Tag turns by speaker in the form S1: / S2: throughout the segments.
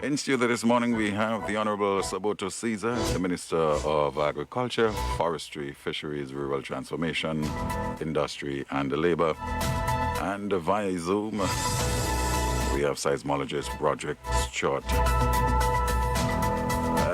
S1: In studio this morning, we have the Honorable Saboto Caesar, the Minister of Agriculture, Forestry, Fisheries, Rural Transformation, Industry and Labour. And via Zoom, we have seismologist Roderick Stewart.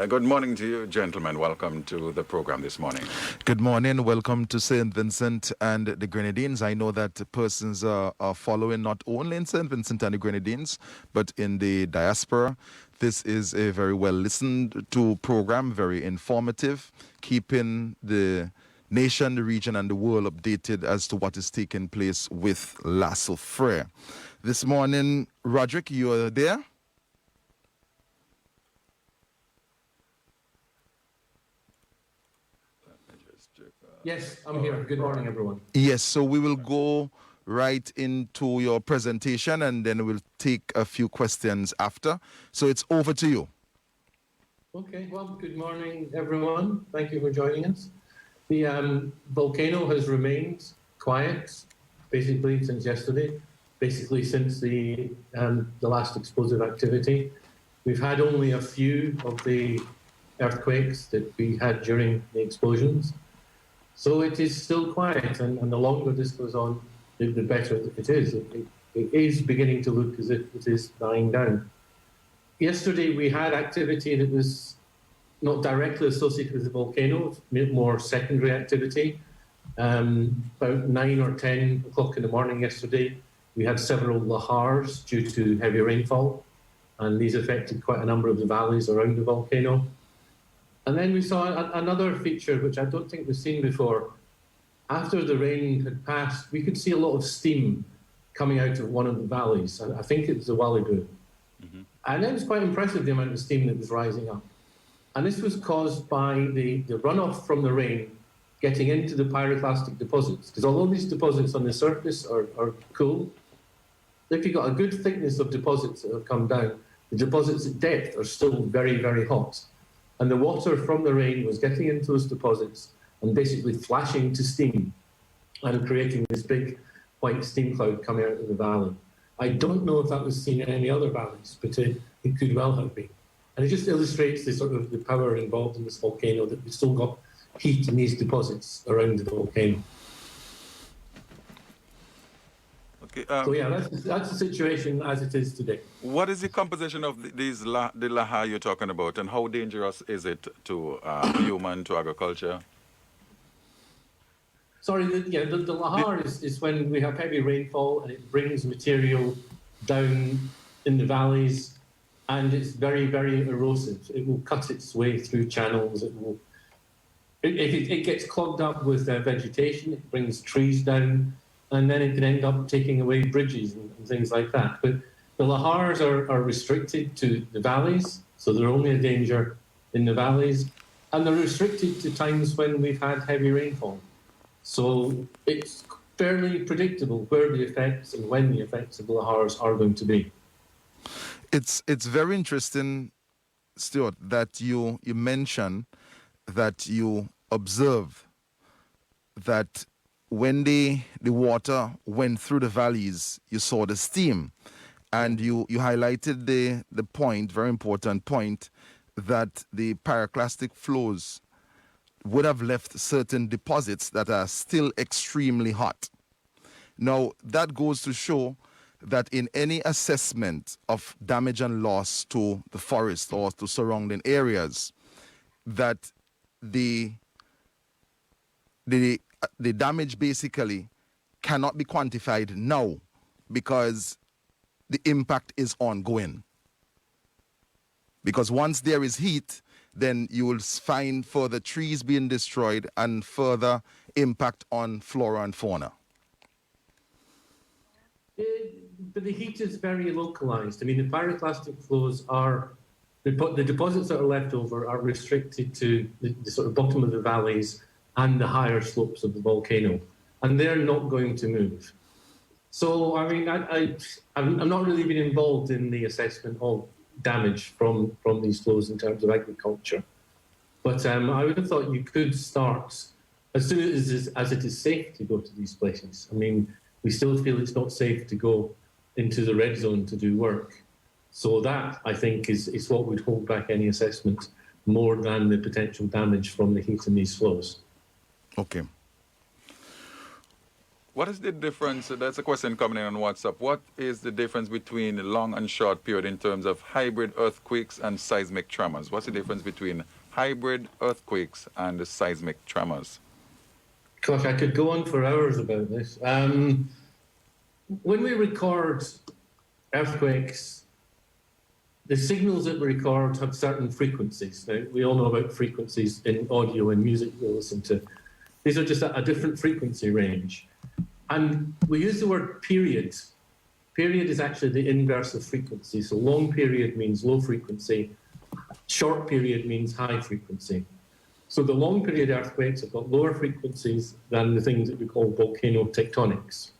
S1: Good morning to you, gentlemen. Welcome to the program this morning.
S2: Good morning. Welcome to St. Vincent and the Grenadines. I know that persons are following not only in St. Vincent and the Grenadines, but in the diaspora. This is a very well listened to program, very informative, keeping the nation, the region, and the world updated as to what is taking place with Soufriere. This morning, Roderick, you are there?
S3: Yes, I'm here. Good morning, everyone.
S2: Yes, so we will go right into your presentation and then we'll take a few questions after. So it's over to you.
S3: Okay, well, good morning, everyone. Thank you for joining us. The volcano has remained quiet, basically, since yesterday, basically since the last explosive activity. We've had only a few of the earthquakes that we had during the explosions. So it is still quiet, and the longer this goes on, the better it is. It is beginning to look as if it is dying down. Yesterday we had activity that was not directly associated with the volcano, more secondary activity. About 9 or 10 o'clock in the morning yesterday, we had several lahars due to heavy rainfall, and these affected quite a number of the valleys around the volcano. And then we saw another feature, which I don't think we've seen before. After the rain had passed, we could see a lot of steam coming out of one of the valleys. I think it was the Walibu. And it was quite impressive, the amount of steam that was rising up. And this was caused by the runoff from the rain getting into the pyroclastic deposits. Because although these deposits on the surface are cool, if you've got a good thickness of deposits that have come down, the deposits at depth are still very, very hot. And the water from the rain was getting into those deposits and basically flashing to steam and creating this big white steam cloud coming out of the valley. I don't know if that was seen in any other valleys, but it could well have been. And it just illustrates the sort of the power involved in this volcano, that we've still got heat in these deposits around the volcano.
S1: Okay,
S3: so yeah, that's the situation as it is today.
S1: What is the composition of the Lahar you're talking about, and how dangerous is it to human, to agriculture?
S3: Sorry, the Lahar is when we have heavy rainfall and it brings material down in the valleys, and it's very, very erosive. It will cut its way through channels. If it gets clogged up with vegetation, it brings trees down, and then it can end up taking away bridges and things like that. But the Lahars are restricted to the valleys, so they're only a danger in the valleys, and they're restricted to times when we've had heavy rainfall. So it's fairly predictable where the effects and when the effects of the Lahars are going to be.
S2: It's very interesting, Stuart, that you mention that you observe that when the water went through the valleys, you saw the steam. And you highlighted the point, very important point, that the pyroclastic flows would have left certain deposits that are still extremely hot. Now, that goes to show that in any assessment of damage and loss to the forest or to surrounding areas, that the damage basically cannot be quantified now because the impact is ongoing. Because once there is heat, then you will find further trees being destroyed and further impact on flora and fauna.
S3: But the heat is very localized. I mean, the pyroclastic flows are, the deposits that are left over are restricted to the sort of bottom of the valleys and the higher slopes of the volcano, and they're not going to move. So, I mean, I'm not really been involved in the assessment of damage from these flows in terms of agriculture. But I would have thought you could start as soon as it is safe to go to these places. I mean, we still feel it's not safe to go into the red zone to do work. So that, I think, is what would hold back any assessment more than the potential damage from the heat in these flows.
S2: Okay.
S1: What is the difference? That's a question coming in on WhatsApp. What is the difference between long and short period in terms of hybrid earthquakes and seismic tremors? What's the difference between hybrid earthquakes and the seismic tremors?
S3: Gosh, I could go on for hours about this. When we record earthquakes, the signals that we record have certain frequencies. Now, we all know about frequencies in audio and music we listen to. These are just a different frequency range. And we use the word period. Period is actually the inverse of frequency. So long period means low frequency. Short period means high frequency. So the long period earthquakes have got lower frequencies than the things that we call volcanotectonics.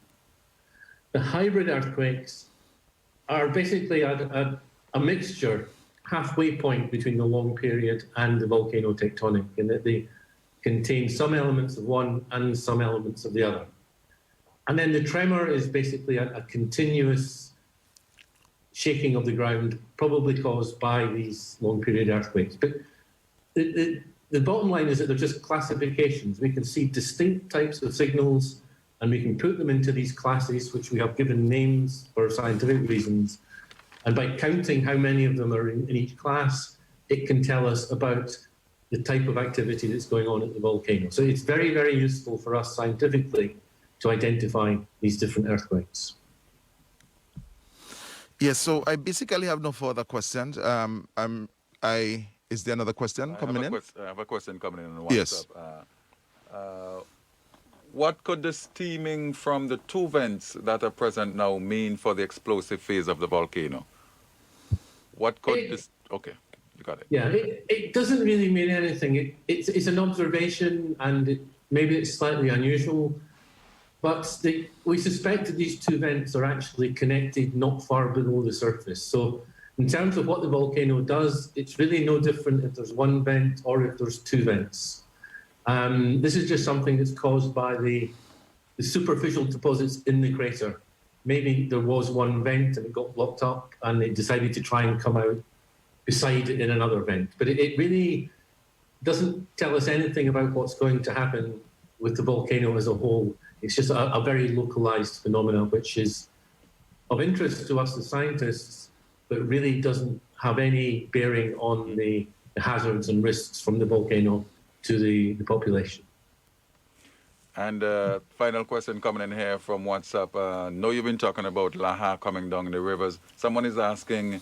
S3: The hybrid earthquakes are basically a mixture, halfway point between the long period and the volcanotectonic, in that they contain some elements of one and some elements of the other. And then the tremor is basically a continuous shaking of the ground, probably caused by these long period earthquakes. But the bottom line is that they're just classifications. We can see distinct types of signals, and we can put them into these classes, which we have given names for scientific reasons. And by counting how many of them are in each class, it can tell us about the type of activity that's going on at the volcano. So it's very, very useful for us scientifically to identify these different earthquakes.
S2: Yes, so I basically have no further questions. Is there another question coming in?
S1: I have a question coming in on WhatsApp.
S2: Yes.
S1: What could the steaming from the two vents that are present now mean for the explosive phase of the volcano? What could this... Okay, you got it.
S3: Yeah, it doesn't really mean anything. It's an observation, and maybe it's slightly unusual, but we suspect that these two vents are actually connected not far below the surface. So in terms of what the volcano does, it's really no different if there's one vent or if there's two vents. This is just something that's caused by the superficial deposits in the crater. Maybe there was one vent and it got blocked up and they decided to try and come out beside it in another vent. But it really doesn't tell us anything about what's going to happen with the volcano as a whole. It's just a very localized phenomenon, which is of interest to us as scientists, but really doesn't have any bearing on the hazards and risks from the volcano to the population.
S1: And final question coming in here from WhatsApp. Know you've been talking about Lahar coming down in the rivers. Someone is asking,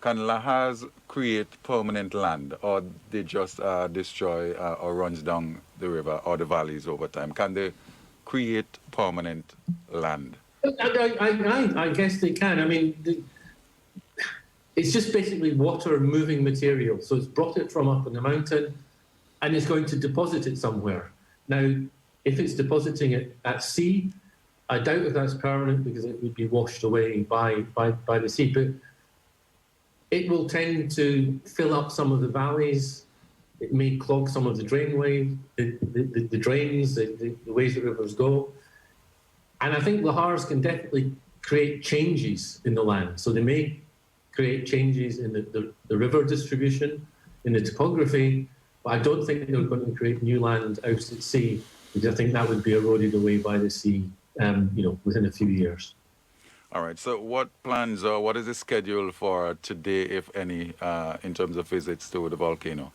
S1: can Lahars create permanent land, or they just destroy or runs down the river or the valleys over time? Can they create permanent land?
S3: I guess they can. I mean, it's just basically water moving material. So it's brought it from up in the mountain and it's going to deposit it somewhere. Now, if it's depositing it at sea, I doubt if that's permanent because it would be washed away by the sea. But it will tend to fill up some of the valleys. It may clog some of the drainway, the drains, the ways the rivers go. And I think Lahars can definitely create changes in the land. So they may create changes in the river distribution, in the topography, but I don't think they're going to create new land out at sea, because I think that would be eroded away by the sea, within a few years.
S1: All right. So what plans or what is the schedule for today, if any, in terms of visits to the volcano?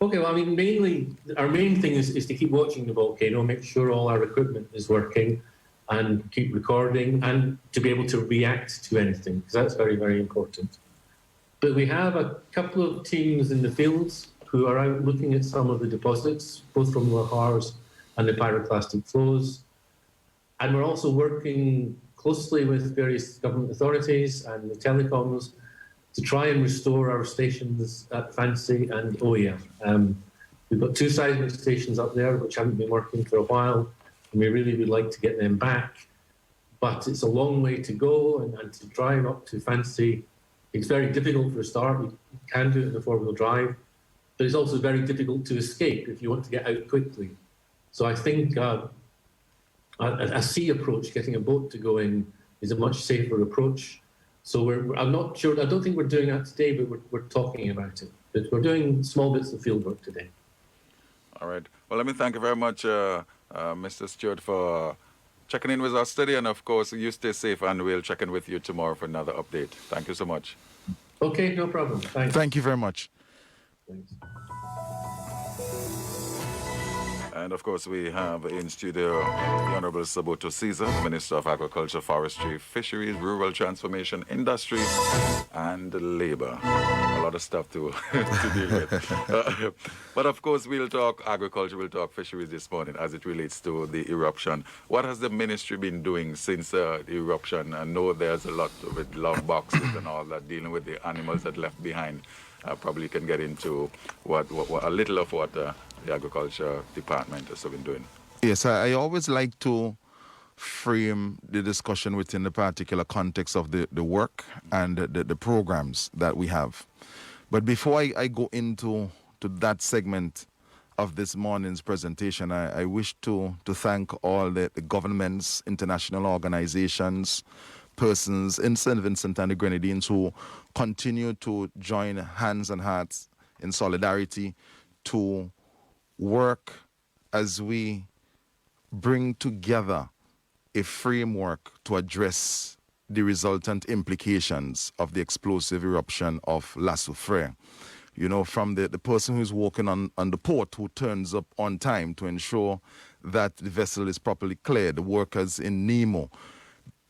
S3: Okay, well, I mean, mainly, our main thing is to keep watching the volcano, make sure all our equipment is working, and keep recording, and to be able to react to anything, because that's very, very important. But we have a couple of teams in the fields who are out looking at some of the deposits, both from Lahars and the pyroclastic flows. And we're also working closely with various government authorities and the telecoms to try and restore our stations at Fancy and Oya. We've got two seismic stations up there which haven't been working for a while, and we really would like to get them back. But it's a long way to go, and to drive up to Fancy, it's very difficult for a start. You can do it in a four-wheel drive, but it's also very difficult to escape if you want to get out quickly. So I think a sea approach, getting a boat to go in, is a much safer approach. So I'm not sure, I don't think we're doing that today, but we're talking about it. But we're doing small bits of fieldwork today.
S1: All right. Well, let me thank you very much, Mr. Stewart, for checking in with us today. And of course, you stay safe, and we'll check in with you tomorrow for another update. Thank you so much.
S3: Okay, no problem. Thanks.
S2: Thank you very much.
S3: Thanks.
S1: And of course, we have in studio the Honorable Saboto Caesar, Minister of Agriculture, Forestry, Fisheries, Rural Transformation, Industry, and Labor. A lot of stuff to, to deal with. But of course, we'll talk agriculture, we'll talk fisheries this morning as it relates to the eruption. What has the ministry been doing since the eruption? I know there's a lot with log boxes and all that, dealing with the animals that left behind. Probably can get into what a little of what the agriculture department has been doing.
S2: Yes, I always like to frame the discussion within the particular context of the work and the programs that we have. But before I go into that segment of this morning's presentation, I wish to thank all the governments, international organizations, persons in St. Vincent and the Grenadines who continue to join hands and hearts in solidarity to work as we bring together a framework to address the resultant implications of the explosive eruption of Soufriere. You know, from the person who's working on the port, who turns up on time to ensure that the vessel is properly cleared, the workers in Nemo.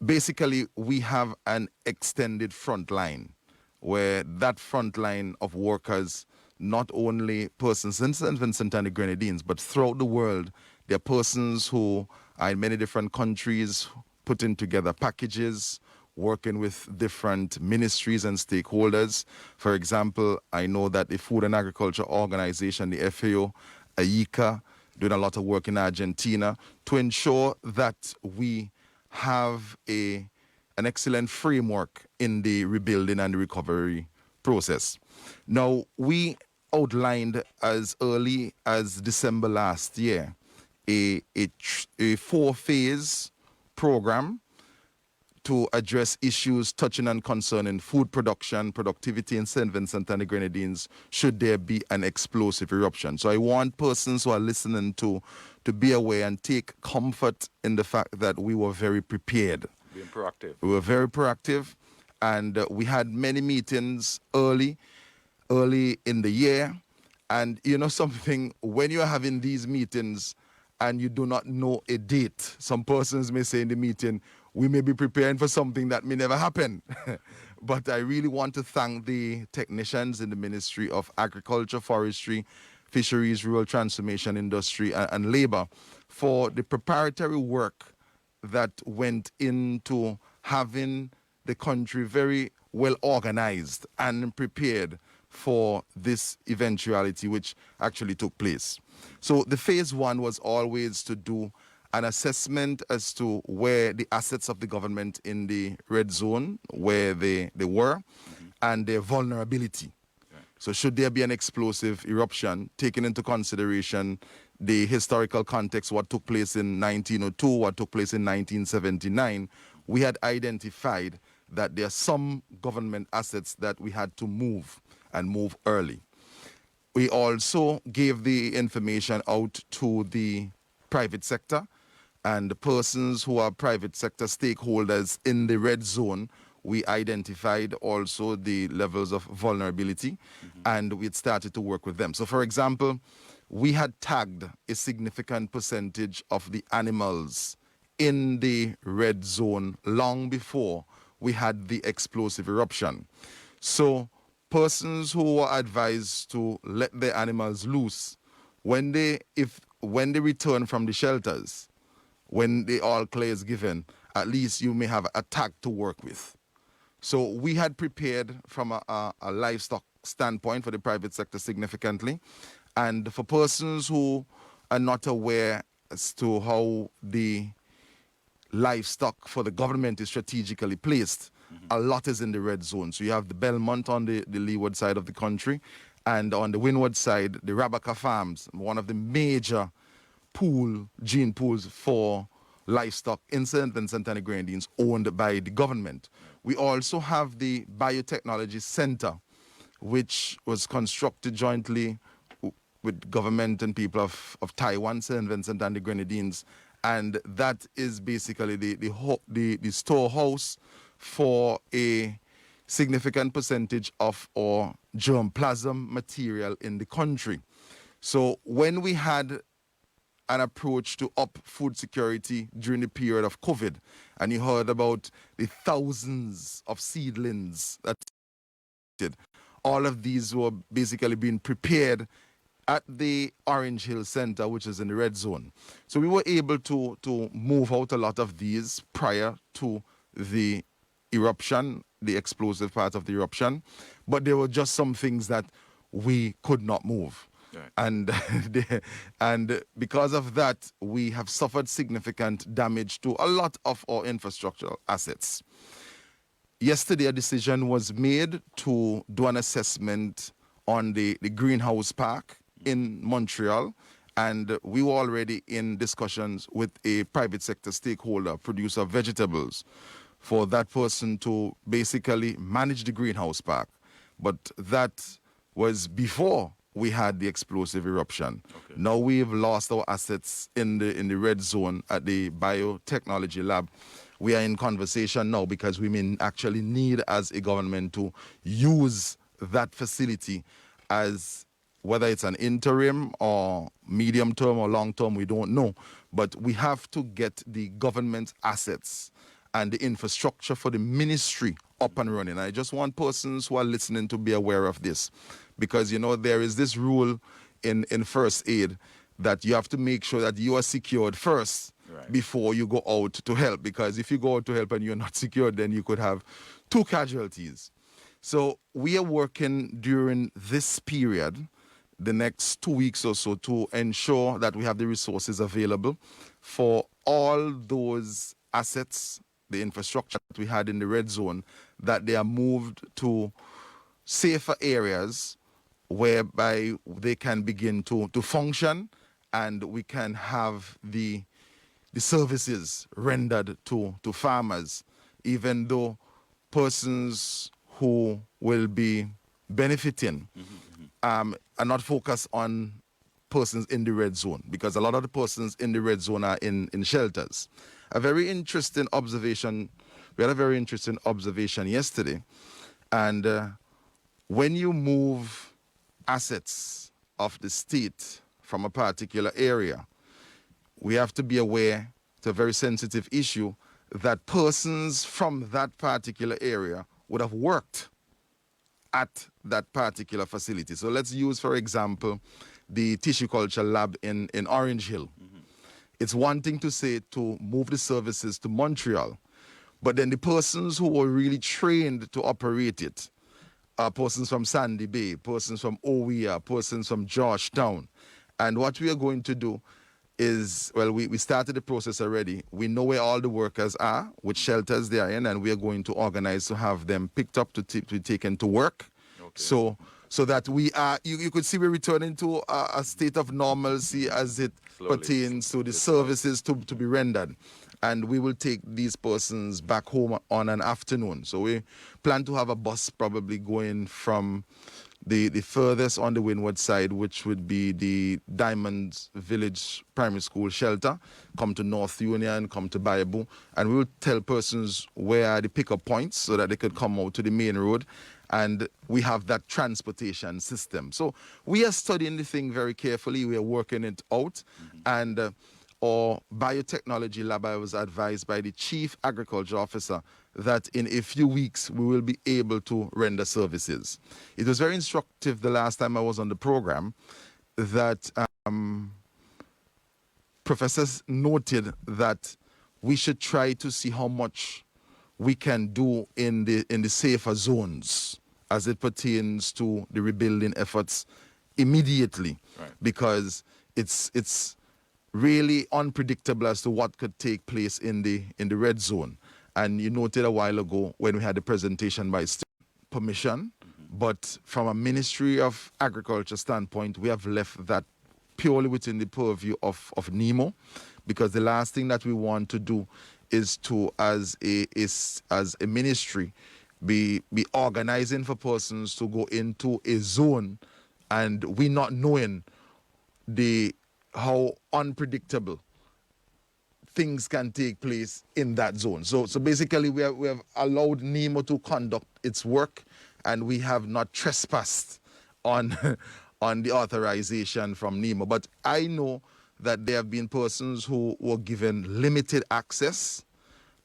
S2: Basically, we have an extended front line where that front line of workers, not only persons in St. Vincent and the Grenadines, but throughout the world, there are persons who are in many different countries putting together packages, working with different ministries and stakeholders. For example, I know that the Food and Agriculture Organization, the FAO, AICA, doing a lot of work in Argentina to ensure that we have an excellent framework in the rebuilding and the recovery process. Now, we outlined as early as December last year a 4-phase program to address issues touching and concerning food production, productivity in St. Vincent and the Grenadines, should there be an explosive eruption. So I want persons who are listening to be aware and take comfort in the fact that we were very prepared.
S1: Being proactive.
S2: We were very proactive, and we had many meetings early in the year. And you know something, when you're having these meetings and you do not know a date, some persons may say in the meeting, we may be preparing for something that may never happen. But I really want to thank the technicians in the Ministry of Agriculture, Forestry, Fisheries, Rural Transformation, Industry, and Labor for the preparatory work that went into having the country very well organized and prepared for this eventuality which actually took place. So the phase 1 was always to do an assessment as to where the assets of the government in the red zone, where they were, and their vulnerability. So should there be an explosive eruption, taking into consideration the historical context, what took place in 1902, what took place in 1979, we had identified that there are some government assets that we had to move and move early. We also gave the information out to the private sector, and the persons who are private sector stakeholders in the red zone. We identified also the levels of vulnerability, and we had started to work with them. So for example, we had tagged a significant percentage of the animals in the red zone long before we had the explosive eruption. So persons who were advised to let their animals loose, when they return from the shelters, when the all clear is given, at least you may have a tag to work with. So we had prepared from a livestock standpoint for the private sector significantly. And for persons who are not aware as to how the livestock for the government is strategically placed, a lot is in the red zone. So you have the Belmont on the leeward side of the country, and on the windward side, the Rabaka Farms, one of the major gene pools for livestock in St. Vincent and the Grenadines, owned by the government. We also have the Biotechnology Center, which was constructed jointly with government and people of Taiwan, St. Vincent and the Grenadines. And that is basically the storehouse for a significant percentage of our germplasm material in the country. So when we had an approach to up food security during the period of COVID, and you heard about the thousands of seedlings that did, all of these were basically being prepared at the Orange Hill Center, which is in the red zone. So we were able to move out a lot of these prior to the eruption, the explosive part of the eruption, but there were just some things that we could not move.
S1: Right.
S2: And because of that, we have suffered significant damage to a lot of our infrastructural assets. Yesterday, a decision was made to do an assessment on the greenhouse park in Montreal, and we were already in discussions with a private sector stakeholder, producer of vegetables, for that person to basically manage the greenhouse park. But that was before we had the explosive eruption.
S1: Okay.
S2: Now we've lost our assets in the red zone at the biotechnology lab. We are in conversation now because we may actually need as a government to use that facility as, whether it's an interim or medium term or long term, we don't know. But we have to get the government assets and the infrastructure for the ministry up and running. I just want persons who are listening to be aware of this, because, you know, there is this rule in first aid that you have to make sure that you are secured first.
S1: Right.
S2: Before you go out to help, because if you go out to help and you're not secured, then you could have 2 casualties. So we are working during this period, the next 2 weeks or so, to ensure that we have the resources available for all those assets, the infrastructure that we had in the red zone, that they are moved to safer areas whereby they can begin to function, and we can have the services rendered to farmers, even though persons who will be benefiting are not focused on persons in the red zone, because a lot of the persons in the red zone are in shelters. A very interesting observation, we had a very interesting observation yesterday, and when you move assets of the state from a particular area, we have to be aware, it's a very sensitive issue, that persons from that particular area would have worked at that particular facility. So let's use, for example, the tissue culture lab in Orange Hill. It's one thing to say to move the services to Montreal, but then the persons who were really trained to operate it are persons from Sandy Bay, persons from OEA, persons from Georgetown. And what we are going to do is, well, we started the process already. We know where all the workers are, which shelters they are in, and we are going to organize to have them picked up to be taken to work. Okay. So that we are, you could see we're returning to a state of normalcy as it
S1: Slowly.
S2: pertains to the services to be rendered. And we will take these persons back home on an afternoon. So we plan to have a bus probably going from the furthest on the windward side, which would be the Diamond Village Primary School shelter, come to North Union, come to Bayabu, and we will tell persons where are the pickup points so that they could come out to the main road, and we have that transportation system. So we are studying the thing very carefully. We are working it out, and our biotechnology lab, I was advised by the Chief Agriculture Officer that in a few weeks we will be able to render services. It was very instructive the last time I was on the program that professors noted that we should try to see how much we can do in the safer zones as it pertains to the rebuilding efforts immediately. Right. Because it's really unpredictable as to what could take place in the red zone. And you noted a while ago when we had the presentation by permission, but from a Ministry of Agriculture standpoint, we have left that purely within the purview of NEMO, because the last thing that we want to do is to, as a ministry, be organizing for persons to go into a zone, and we not knowing how unpredictable things can take place in that zone. So basically we have allowed NEMO to conduct its work, and we have not trespassed on on the authorization from NEMO. But I know that there have been persons who were given limited access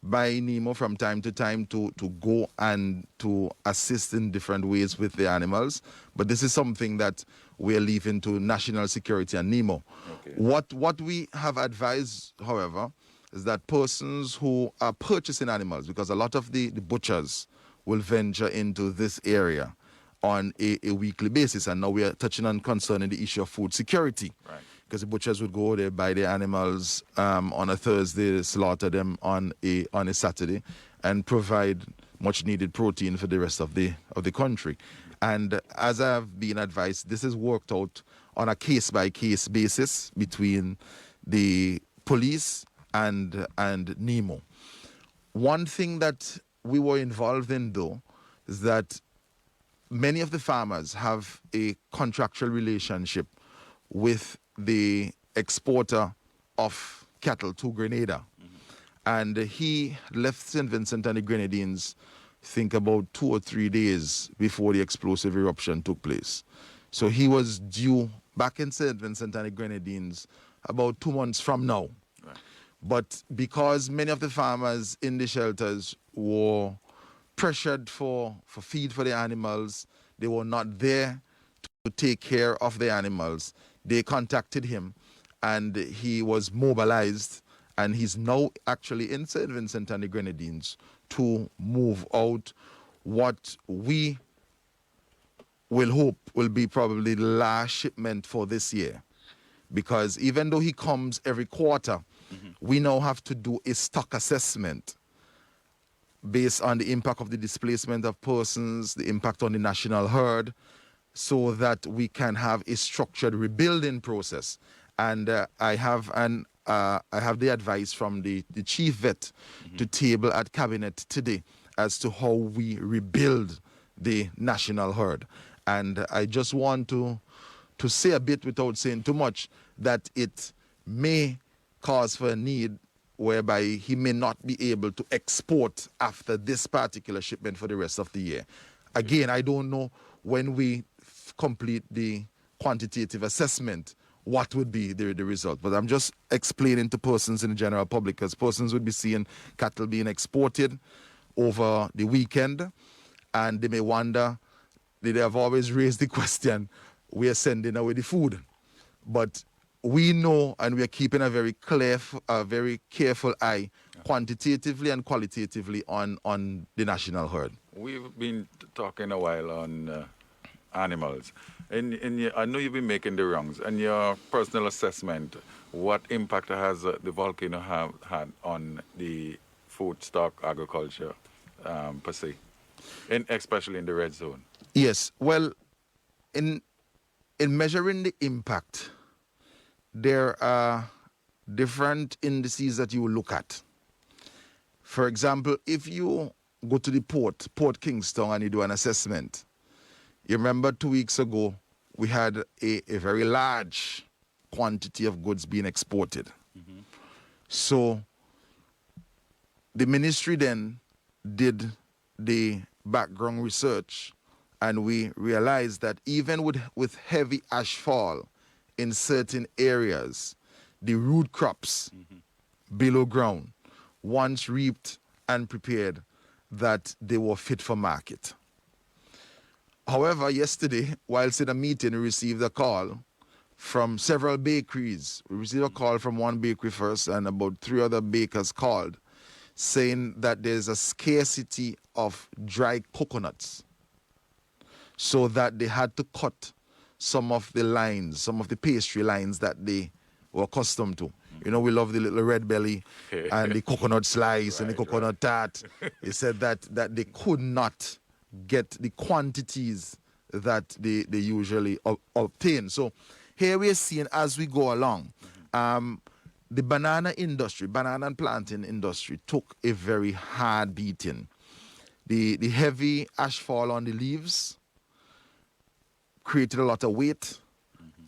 S2: by NEMO from time to time to go and to assist in different ways with the animals. But this is something that we're leaving to national security and NEMO.
S1: Okay.
S2: What we have advised, however, is that persons who are purchasing animals, because a lot of the butchers will venture into this area on a weekly basis, and now we are touching on concerning the issue of food security.
S1: Right.
S2: Because the butchers would go there, buy their animals on a Thursday, slaughter them on a Saturday, and provide much needed protein for the rest of the country. And as I've been advised, this is worked out on a case-by-case basis between the police and NEMO. One thing that we were involved in, though, is that many of the farmers have a contractual relationship with the exporter of cattle to Grenada. And he left St. Vincent and the Grenadines, I think, about 2 or 3 days before the explosive eruption took place. So he was due back in St. Vincent and the Grenadines about 2 months from now.
S1: Right.
S2: But because many of the farmers in the shelters were pressured for feed for the animals, they were not there to take care of the animals. They contacted him, and he was mobilized, and he's now actually in St. Vincent and the Grenadines to move out what we will hope will be probably the last shipment for this year. Because even though he comes every quarter, we now have to do a stock assessment based on the impact of the displacement of persons, the impact on the national herd, so that we can have a structured rebuilding process. And I have the advice from the chief vet to table at cabinet today as to how we rebuild the national herd. And I just want to say a bit without saying too much, that it may cause for a need whereby he may not be able to export after this particular shipment for the rest of the year. Again, I don't know when we complete the quantitative assessment what would be the result. But I'm just explaining to persons in the general public, because persons would be seeing cattle being exported over the weekend, and they may wonder, they have always raised the question, we are sending away the food. But we know, and we are keeping a very careful eye, quantitatively and qualitatively, on the national herd.
S1: We've been talking a while on animals. I know you've been making the rounds. In your personal assessment, what impact has the volcano had on the food stock agriculture per se, especially in the red zone?
S2: Yes. Well, in measuring the impact, there are different indices that you will look at. For example, if you go to the Port Kingston, and you do an assessment, you remember 2 weeks ago, we had a very large quantity of goods being exported. So the ministry then did the background research, and we realized that even with heavy ashfall in certain areas, the root crops below ground, once reaped and prepared, that they were fit for market. However, yesterday, whilst in a meeting, we received a call from several bakeries. We received a call from one bakery first, and about 3 other bakers called, saying that there's a scarcity of dry coconuts, so that they had to cut some of the lines, some of the pastry lines that they were accustomed to. You know, we love the little red belly and the coconut slice and the coconut tart. They said that they could not get the quantities that they usually obtain. So here we are seeing, as we go along, the banana industry, banana and planting industry, took a very hard beating. The heavy ashfall on the leaves created a lot of weight,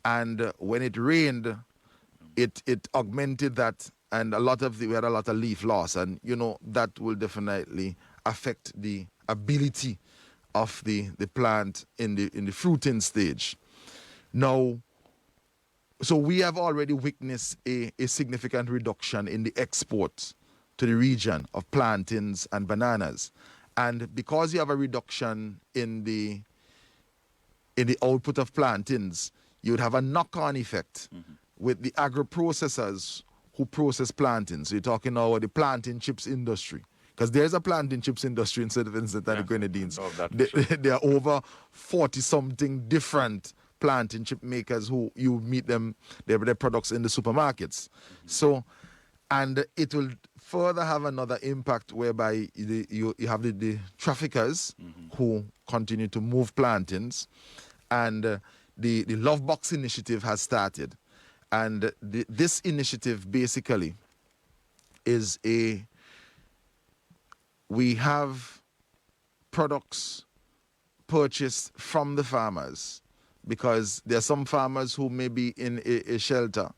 S2: and when it rained, it augmented that, and we had a lot of leaf loss, and that will definitely affect the ability of the plant in the fruiting stage. Now, so we have already witnessed a significant reduction in the exports to the region of plantains and bananas. And because you have a reduction in the output of plantains, you would have a knock-on effect with the agro-processors who process plantains. So you're talking now about the plantain chips industry. Because there's a plantain chips industry in St. Vincent and the Grenadines. There are over 40-something different plantain chip makers who you meet them, their products in the supermarkets. So, and it will further have another impact whereby you have the traffickers who continue to move plantains, and the Love Box initiative has started. And this initiative basically is we have products purchased from the farmers, because there are some farmers who may be in a shelter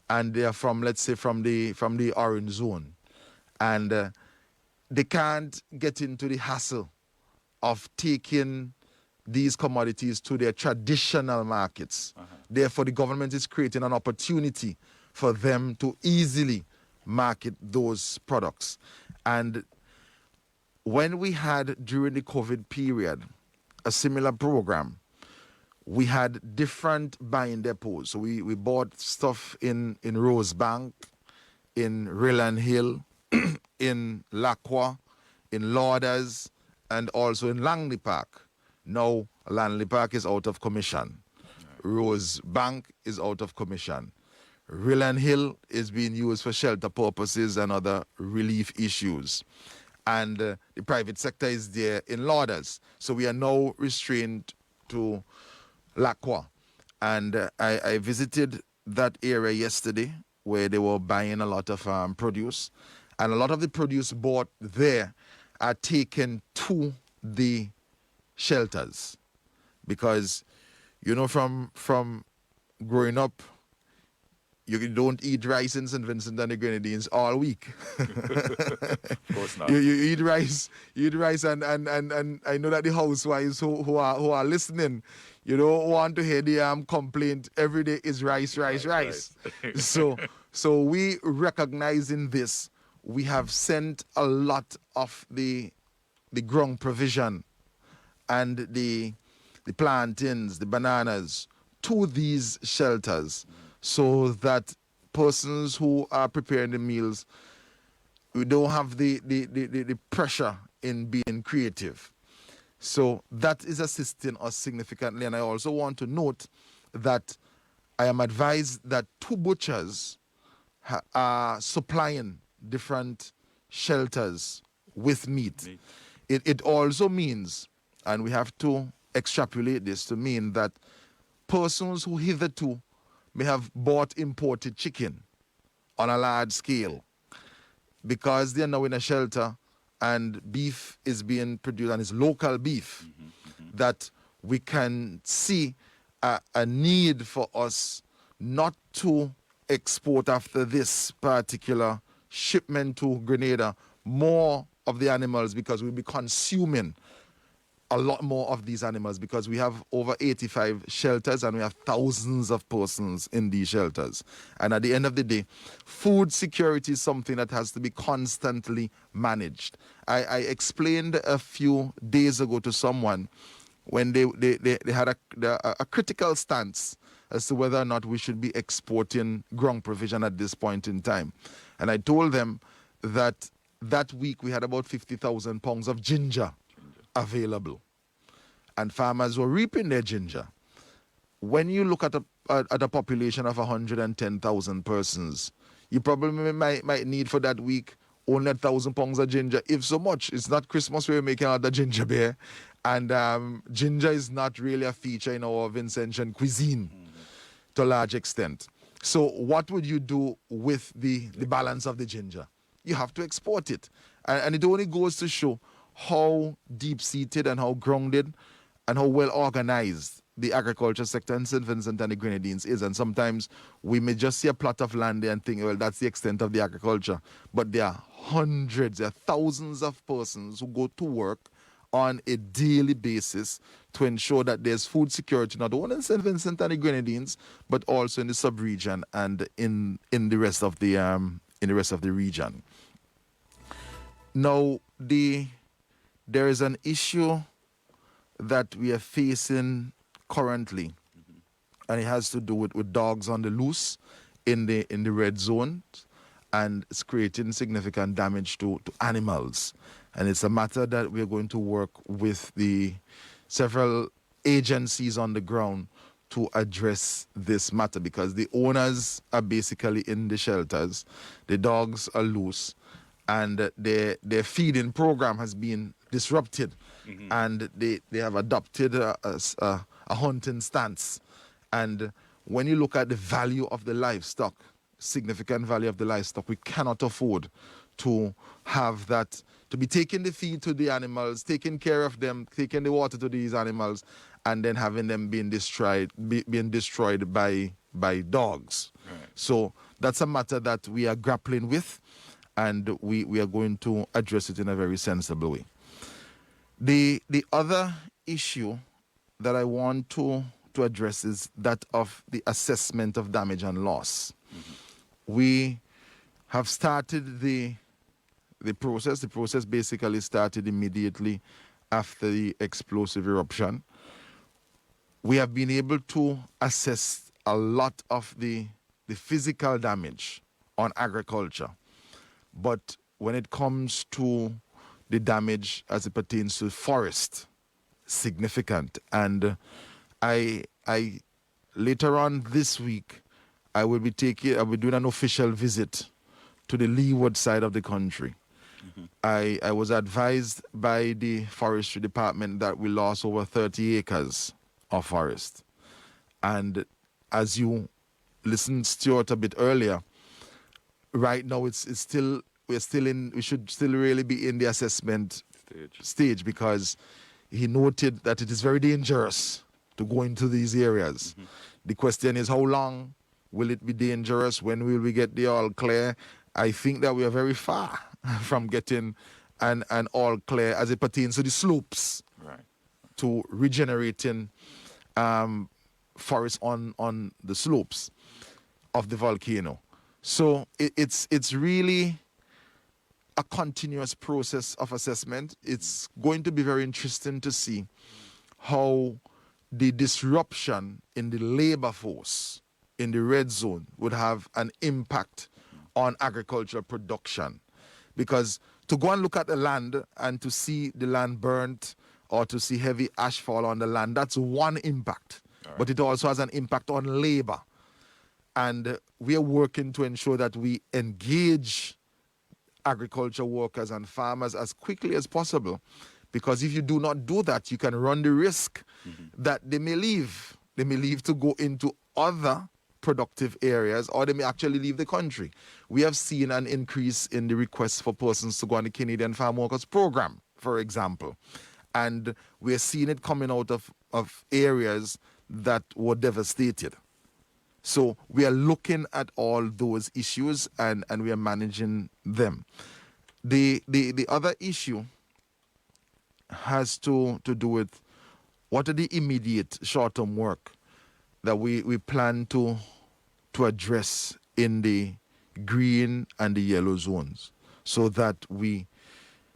S2: and they are from, let's say, from the orange zone, and they can't get into the hassle of taking these commodities to their traditional markets. Therefore, the government is creating an opportunity for them to easily market those products. And when we had, during the COVID period, a similar program, we had different buying depots. So we bought stuff in Rosebank, in Rillan Hill, in Lacroix, in Lauders, and also in Langley Park. Now, Langley Park is out of commission. Rosebank is out of commission. Rillan Hill is being used for shelter purposes and other relief issues. And the private sector is there in Lauders. So we are now restrained to Lacroix. And I visited that area yesterday where they were buying a lot of produce. And a lot of the produce bought there are taken to the shelters. Because, from growing up, you don't eat rice in St. Vincent and the Grenadines all week.
S1: Of course not.
S2: You eat rice, and I know that the housewives who are listening, you don't want to hear the complaint every day is rice. So we recognizing this, we have sent a lot of the ground provision and the plantains, the bananas to these shelters, so that persons who are preparing the meals, we don't have the pressure in being creative. So that is assisting us significantly. And I also want to note that I am advised that 2 butchers are supplying different shelters with meat. It also means, and we have to extrapolate this to mean, that persons who hitherto may have bought imported chicken on a large scale, because they are now in a shelter and beef is being produced and it's local beef, that we can see a need for us not to export after this particular shipment to Grenada more of the animals, because we'll be consuming a lot more of these animals, because we have over 85 shelters and we have thousands of persons in these shelters. And at the end of the day, food security is something that has to be constantly managed. I explained a few days ago to someone when they had a critical stance as to whether or not we should be exporting ground provision at this point in time. And I told them that week we had about 50,000 pounds of ginger available, and farmers were reaping their ginger. When you look at a population of 110,000 persons, you probably might need for that week only 1,000 pounds of ginger, if so much. It's not Christmas where we're making out the ginger beer, and ginger is not really a feature in our Vincentian cuisine to a large extent. So what would you do with the balance of the ginger? You have to export it. And it only goes to show how deep-seated and how grounded and how well organized the agriculture sector in St. Vincent and the Grenadines is. And sometimes we may just see a plot of land there and think, well, that's the extent of the agriculture. But there are hundreds, there are thousands of persons who go to work on a daily basis to ensure that there's food security, not only in St. Vincent and the Grenadines, but also in the sub-region and in the rest of the region. Now, there is an issue that we are facing currently, and it has to do with dogs on the loose in the red zone, and it's creating significant damage to animals. And it's a matter that we're going to work with the several agencies on the ground to address this matter, because the owners are basically in the shelters, the dogs are loose, and their feeding program has been disrupted, and they have adopted a hunting stance. And when you look at the value of the livestock, significant value of the livestock, we cannot afford to have that, to be taking the feed to the animals, taking care of them, taking the water to these animals, and then having them being destroyed by dogs. Right. So that's a matter that we are grappling with, and we are going to address it in a very sensible way. The other issue that I want to address is that of the assessment of damage and loss. We have started the process. The process basically started immediately after the explosive eruption. We have been able to assess a lot of the physical damage on agriculture. But when it comes to the damage as it pertains to forest, significant. And I later on this week, I will be doing an official visit to the leeward side of the country. I was advised by the forestry department that we lost over 30 acres of forest. And as you listened, Stuart, a bit earlier, right now we should still really be in the assessment stage, because he noted that it is very dangerous to go into these areas. The question is, how long will it be dangerous? When will we get the all clear? I think that we are very far from getting an all clear as it pertains to the slopes, right, to regenerating forests on the slopes of the volcano. So it's really a continuous process of assessment. It's going to be very interesting to see how the disruption in the labor force in the red zone would have an impact on agricultural production. Because to go and look at the land and to see the land burnt or to see heavy ash fall on the land, that's one impact. Right. But it also has an impact on labor. And we are working to ensure that we engage agriculture workers and farmers as quickly as possible. Because if you do not do that, you can run the risk that they may leave. They may leave to go into other productive areas, or they may actually leave the country. We have seen an increase in the requests for persons to go on the Canadian Farm Workers Program, for example. And we're seeing it coming out of areas that were devastated. So we are looking at all those issues and we are managing them. The other issue has to do with what are the immediate short-term work that we plan to address in the green and the yellow zones, so that we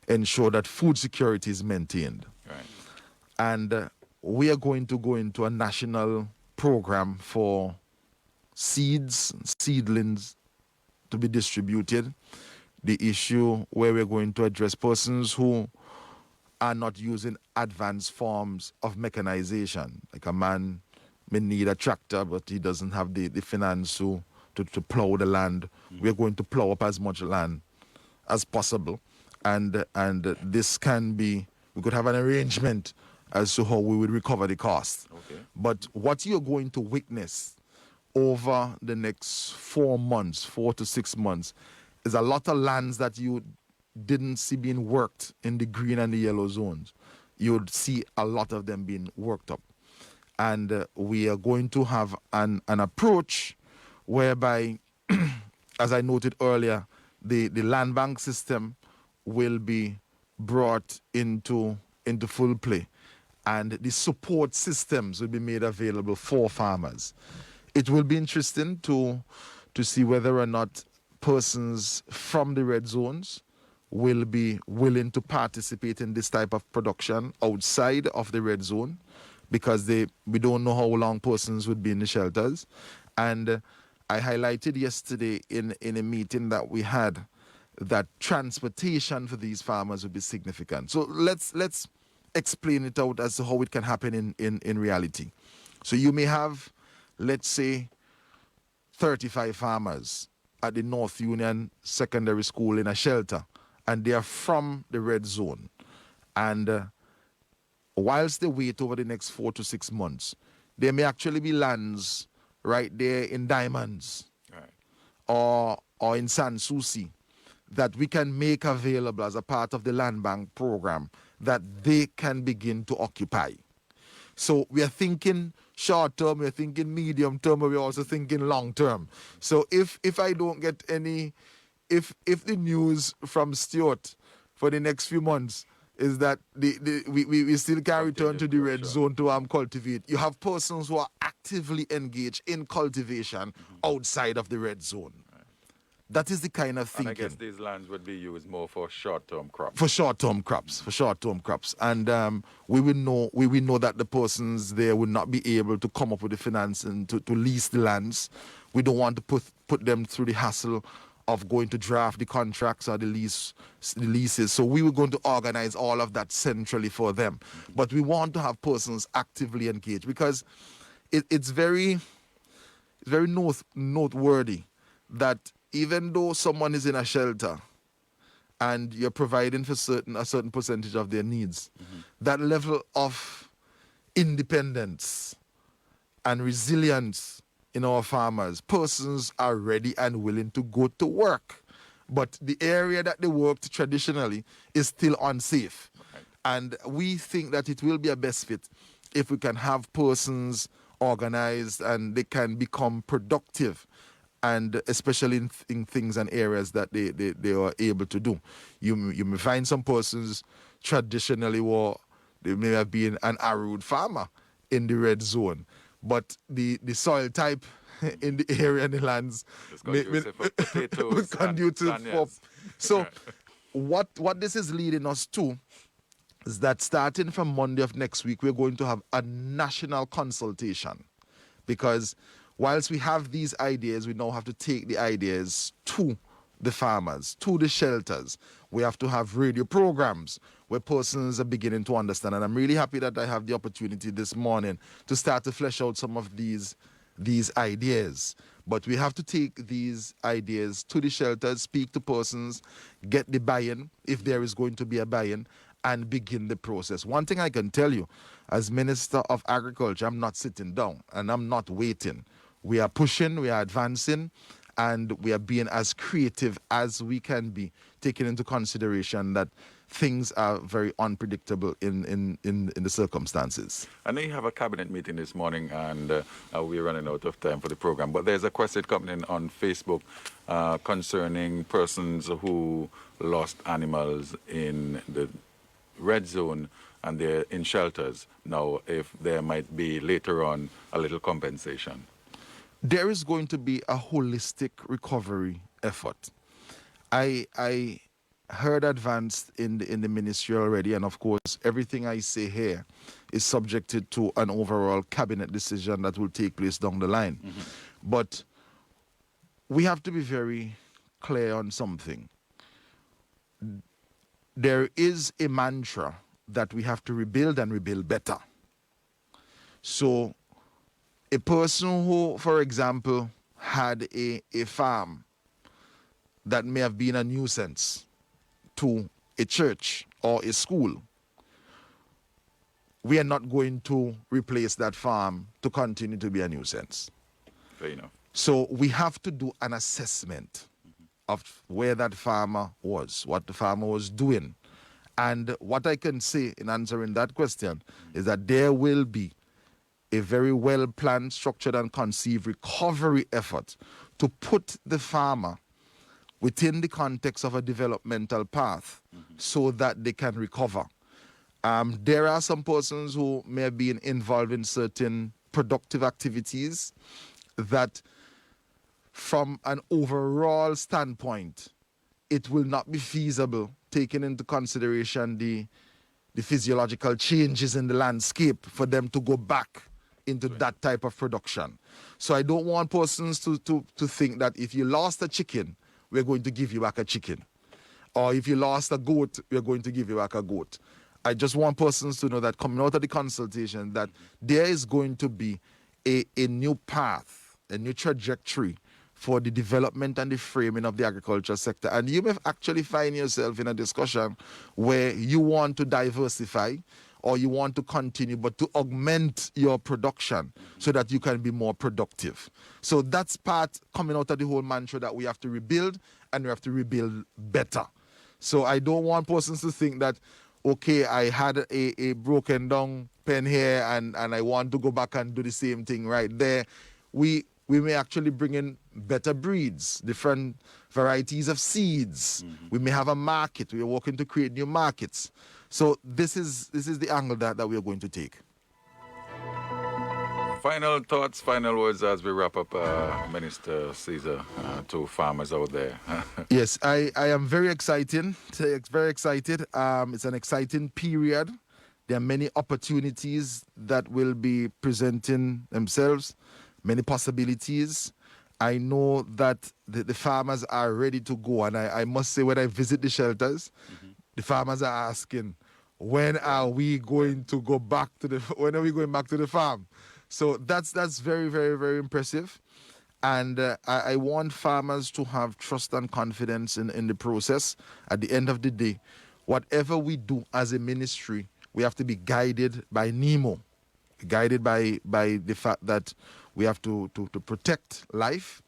S2: ensure that food security is maintained. Right. And we are going to go into a national program for seedlings to be distributed. The issue where we're going to address persons who are not using advanced forms of mechanization. Like a man may need a tractor, but he doesn't have the finance to plow the land. We're going to plow up as much land as possible. And this can be, we could have an arrangement as to how we would recover the cost. Okay. But what you're going to witness over the next 4 months, 4 to 6 months, is a lot of lands that you didn't see being worked in the green and the yellow zones. You would see a lot of them being worked up. And we are going to have an approach whereby, as I noted earlier, the land bank system will be brought into full play, and the support systems will be made available for farmers. It will be interesting to see whether or not persons from the red zones will be willing to participate in this type of production outside of the red zone, because we don't know how long persons would be in the shelters. And I highlighted yesterday in a meeting that we had that transportation for these farmers would be significant. So let's explain it out as to how it can happen in reality. So you may have, let's say, 35 farmers at the North Union Secondary School in a shelter, and they are from the red zone. And whilst they wait over the next 4 to 6 months, there may actually be lands right there in Diamonds, right, or in San Souci, that we can make available as a part of the land bank program that they can begin to occupy. So we are thinking short term, we're thinking medium term, but we're also thinking long term. So if I don't get any, if the news from Stewart for the next few months is that we still can return to the red zone to cultivate, you have persons who are actively engaged in cultivation outside of the red zone. That is the kind of thinking.
S1: And I guess these lands would be used more for short-term crops.
S2: For short-term crops. And we will know that the persons there would not be able to come up with the financing to lease the lands. We don't want to put them through the hassle of going to draft the contracts or the leases. So we were going to organize all of that centrally for them. But we want to have persons actively engaged, because it's very noteworthy that even though someone is in a shelter and you're providing for a certain percentage of their needs, that level of independence and resilience in our farmers, persons are ready and willing to go to work. But the area that they worked traditionally is still unsafe. Okay. And we think that it will be a best fit if we can have persons organized and they can become productive, and especially in things and areas that they are able to do. You may find some persons traditionally they may have been an arrowroot farmer in the red zone, but the soil type in the area and the lands was conducive for. So what this is leading us to is that starting from Monday of next week, we're going to have a national consultation, because whilst we have these ideas, we now have to take the ideas to the farmers, to the shelters. We have to have radio programs where persons are beginning to understand. And I'm really happy that I have the opportunity this morning to start to flesh out some of these ideas. But we have to take these ideas to the shelters, speak to persons, get the buy-in, if there is going to be a buy-in, and begin the process. One thing I can tell you, as Minister of Agriculture, I'm not sitting down and I'm not waiting. We are pushing, we are advancing, and we are being as creative as we can be, taking into consideration that things are very unpredictable in the circumstances.
S1: I know you have a cabinet meeting this morning, and we're running out of time for the program, but there's a question coming in on Facebook concerning persons who lost animals in the red zone and they're in shelters. Now, if there might be later on a little compensation.
S2: There is going to be a holistic recovery effort. I heard advanced in the ministry already, and of course everything I say here is subjected to an overall cabinet decision that will take place down the line. But we have to be very clear on something. There is a mantra that we have to rebuild and rebuild better. So a person who, for example, had a farm that may have been a nuisance to a church or a school, we are not going to replace that farm to continue to be a nuisance.
S1: Fair enough.
S2: So we have to do an assessment of where that farmer was, what the farmer was doing. And what I can say in answering that question is that there will be a very well-planned, structured and conceived recovery effort to put the farmer within the context of a developmental path so that they can recover. There are some persons who may have been involved in certain productive activities that from an overall standpoint, it will not be feasible, taking into consideration the physiological changes in the landscape, for them to go back into that type of production. So I don't want persons to think that if you lost a chicken, we're going to give you back a chicken. Or if you lost a goat, we're going to give you back a goat. I just want persons to know that coming out of the consultation, that there is going to be a new path, a new trajectory for the development and the framing of the agriculture sector. And you may actually find yourself in a discussion where you want to diversify or you want to continue, but to augment your production so that you can be more productive. So that's part coming out of the whole mantra that we have to rebuild, and we have to rebuild better. So I don't want persons to think that, okay, I had a broken down pen here and I want to go back and do the same thing right there. We may actually bring in better breeds, different varieties of seeds. We may have a market. We are working to create new markets. So this is the angle that we are going to take.
S1: Final thoughts, final words as we wrap up, Minister Caesar, to farmers out there.
S2: Yes, I am very excited. Very excited. It's an exciting period. There are many opportunities that will be presenting themselves, many possibilities. I know that the farmers are ready to go, and I must say, when I visit the shelters, the farmers are asking, when are we going to go back to when are we going back to the farm? So that's very, very, very impressive. And I want farmers to have trust and confidence in the process. At the end of the day, whatever we do as a ministry, we have to be guided by NEMO, guided by the fact that we have to protect life.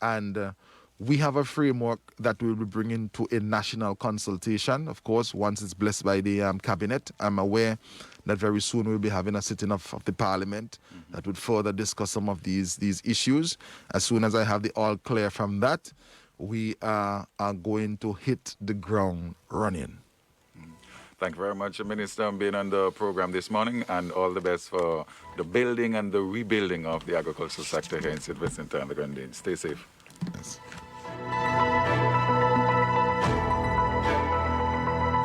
S2: And we have a framework that we'll be bringing to a national consultation, of course, once it's blessed by the cabinet. I'm aware that very soon we'll be having a sitting of the parliament that would further discuss some of these issues. As soon as I have the all clear from that, we are going to hit the ground running.
S1: Thank you very much, Minister, for being on the program this morning, and all the best for the building and the rebuilding of the agricultural sector here in St. Vincent and the Grenadines. Stay safe.
S2: Yes.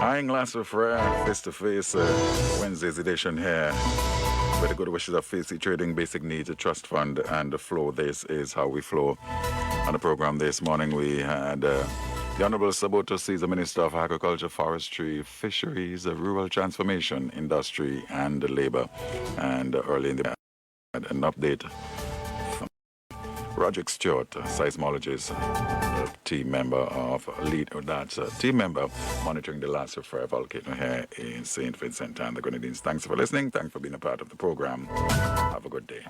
S1: I'm Soufriere, face-to-face Wednesday's edition here with the good wishes of Facey Trading, Basic Needs, a Trust Fund, and the flow. This is how we flow. On the program this morning, we had the Honorable Saboto Caesar, Minister of Agriculture, Forestry, Fisheries, Rural Transformation, Industry, and Labour. And early in the an update from Roderick Stewart, seismologist, team member team member monitoring the Soufriere volcano here in St. Vincent and the Grenadines. Thanks for listening. Thanks for being a part of the program. Have a good day.